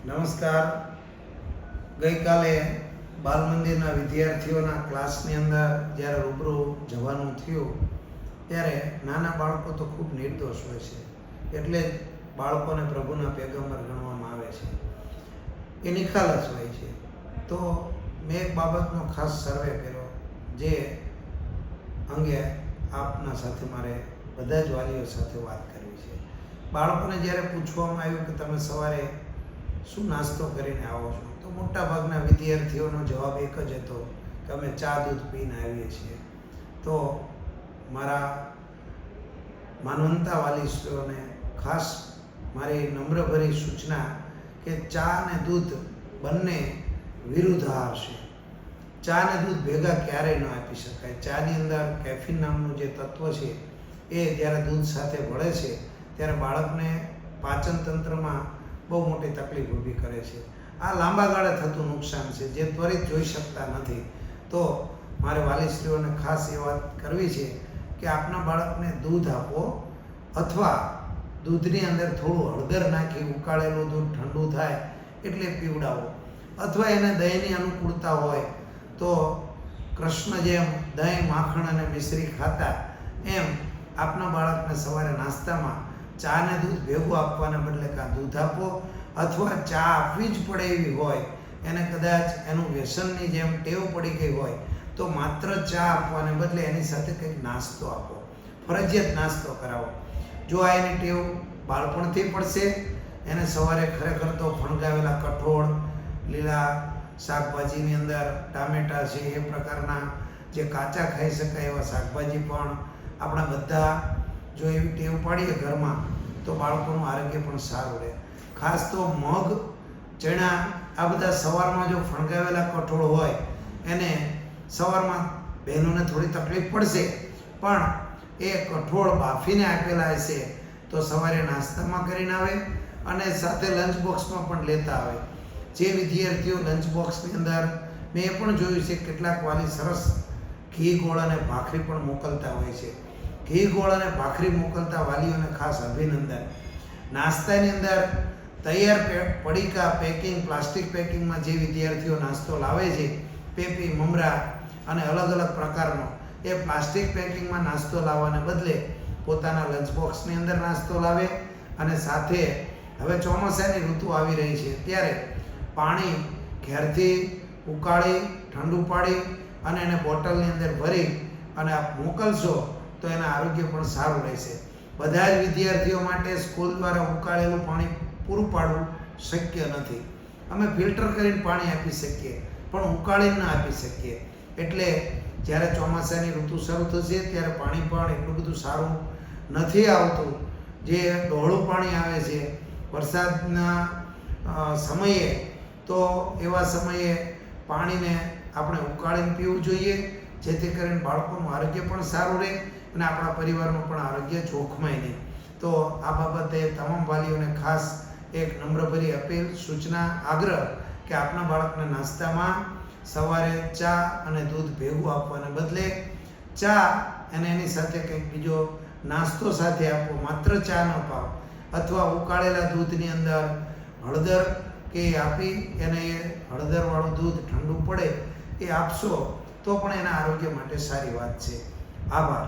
નમસ્કાર. ગઈકાલે બાલ મંદિરના વિદ્યાર્થીઓના ક્લાસની અંદર જ્યારે રૂબરૂ જવાનું થયું ત્યારે નાના બાળકો તો ખૂબ નિર્દોષ હોય છે, એટલે જ બાળકોને પ્રભુના પેગમ્બર ગણવામાં આવે છે. એ નિખાલસ હોય છે. તો મેં એક બાબતનો ખાસ સર્વે કર્યો, જે અંગે આપના સાથે મારે બધા જ વાલીઓ સાથે વાત કરવી છે. બાળકોને જ્યારે પૂછવામાં આવ્યું કે તમે સવારે શું નાસ્તો કરીને આવો છો, તો મોટાભાગના વિદ્યાર્થીઓનો જવાબ એક જ હતો કે અમે ચા દૂધ પીને આવીએ છીએ. તો મારા માનવંતા વાલીશ્રીઓને ખાસ મારી નમ્રભરી સૂચના કે ચા અને દૂધ બંને વિરુદ્ધ આહાર છે. ચા અને દૂધ ભેગા ક્યારેય ન આપી શકાય. ચાની અંદર કેફીન નામનું જે તત્વ છે એ જ્યારે દૂધ સાથે ભળે છે ત્યારે બાળકને પાચન તંત્રમાં બહુ મોટી તકલીફ ઊભી કરે છે. આ લાંબા ગાળે થતું નુકસાન છે, જે ત્વરિત જોઈ શકતા નથી. તો મારે વાલીશ્રીઓને ખાસ એ વાત કરવી છે કે આપના બાળકને દૂધ આપો, અથવા દૂધની અંદર થોડું હળદર નાખી ઉકાળેલું દૂધ ઠંડુ થાય એટલે પીવડાવો, અથવા એને દહીંની અનુકૂળતા હોય તો કૃષ્ણ જેમ દહીં, માખણ અને મિશ્રી ખાતા એમ આપના બાળકને સવારે નાસ્તામાં ચા ને દૂધ ભેગું આપવાને બદલે કાં દૂધ આપો, અથવા ચા આપવી જ પડે એવી હોય, એને કદાચ એનું વ્યસનની જેમ ટેવ પડી ગઈ હોય, તો માત્ર ચા આપવાને બદલે એની સાથે કંઈક નાસ્તો આપો, ફરજિયાત નાસ્તો કરાવો. જો આ એની ટેવ બાળપણથી પડશે, એને સવારે ખરેખર તો ફણગાવેલા કઠોળ, લીલા શાકભાજીની અંદર ટામેટાં છે, એ પ્રકારના જે કાચા ખાઈ શકાય એવા શાકભાજી પણ આપણા બધા જો એવી ટેવ પાડીએ ઘરમાં, તો બાળકોનું આરોગ્ય પણ સારું રહે. ખાસ તો મગ, ચણા, આ બધા સવારમાં જો ફણગાવેલા કઠોળ હોય, એને સવારમાં બહેનોને થોડી તકલીફ પડશે, પણ એ કઠોળ બાફીને આપેલા હશે તો સવારે નાસ્તામાં કરીને આવે અને સાથે લંચ બોક્સમાં પણ લેતા આવે. જે વિદ્યાર્થીઓ લંચ બોક્સની અંદર, મેં એ પણ જોયું છે કેટલાક વાલી સરસ ઘી, ગોળ અને ભાખરી પણ મોકલતા હોય છે. ઘી, ગોળ અને ભાખરી મોકલતા વાલીઓને ખાસ અભિનંદન. નાસ્તાની અંદર તૈયાર પડીકા પેકિંગ, પ્લાસ્ટિક પેકિંગમાં જે વિદ્યાર્થીઓ નાસ્તો લાવે છે, પેપી, મમરા અને અલગ અલગ પ્રકારનો, એ પ્લાસ્ટિક પેકિંગમાં નાસ્તો લાવવાને બદલે પોતાના લંચ બોક્સની અંદર નાસ્તો લાવે. અને સાથે હવે ચોમાસાની ઋતુ આવી રહી છે ત્યારે પાણી ઘેરથી ઉકાળી ઠંડુ પાડી અને એને બોટલની અંદર ભરી અને આપ મોકલશો તો એના આરોગ્ય પણ સારું રહેશે. બધા જ વિદ્યાર્થીઓ માટે સ્કૂલ દ્વારા ઉકાળેલું પાણી પૂરું પાડવું શક્ય નથી. અમે ફિલ્ટર કરીને પાણી આપી શકીએ, પણ ઉકાળીને ના આપી શકીએ. એટલે જ્યારે ચોમાસાની ઋતુ શરૂ થશે ત્યારે પાણી પણ એટલું બધું સારું નથી આવતું. જે ડહોળું પાણી આવે છે વરસાદના સમયે, તો એવા સમયે પાણીને આપણે ઉકાળીને પીવું જોઈએ, જેથી કરીને બાળકોનું આરોગ્ય પણ સારું રહે અને આપણા પરિવારનું પણ આરોગ્ય જોખમાય નહીં. તો આ બાબતે તમામ વાલીઓને ખાસ એક નમ્રભરી અપીલ, સૂચના, આગ્રહ કે આપના બાળકને નાસ્તામાં સવારે ચા અને દૂધ ભેગું આપવાને બદલે ચા અને એની સાથે કંઈક બીજો નાસ્તો સાથે આપો, માત્ર ચા ન પાવ. અથવા ઉકાળેલા દૂધની અંદર હળદર કે આપી એને હળદરવાળું દૂધ ઠંડુ પડે એ આપશો તો પણ એના આરોગ્ય માટે સારી વાત છે. આભાર.